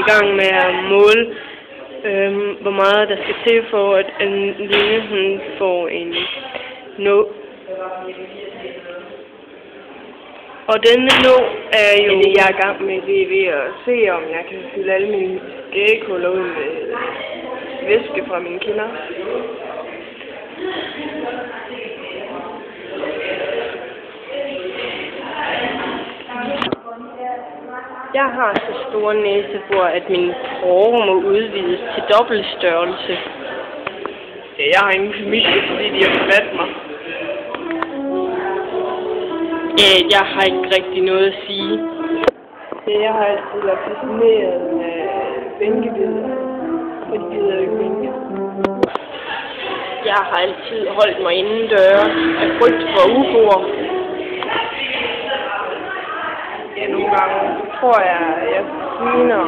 i gang med at måle, hvor meget der skal til for, at en linje hun får en nå. Og denne nå er jo... Det jeg er i gang med, det er ved at se, om jeg kan fylde alle mine skæghuller ud med væske fra mine kinder. Jeg har så store næsebor, at mine porer må udvides til dobbelt størrelse. Jeg har ingen familie, fordi de har forladt mig. Jeg har ikke rigtig noget at sige. Jeg har altid været fascineret af bænkebidder, og de gider ikke bænke. Jeg har altid holdt mig indendøre af frygt for uboer. Ja, nogle gange tror jeg, at jeg sviner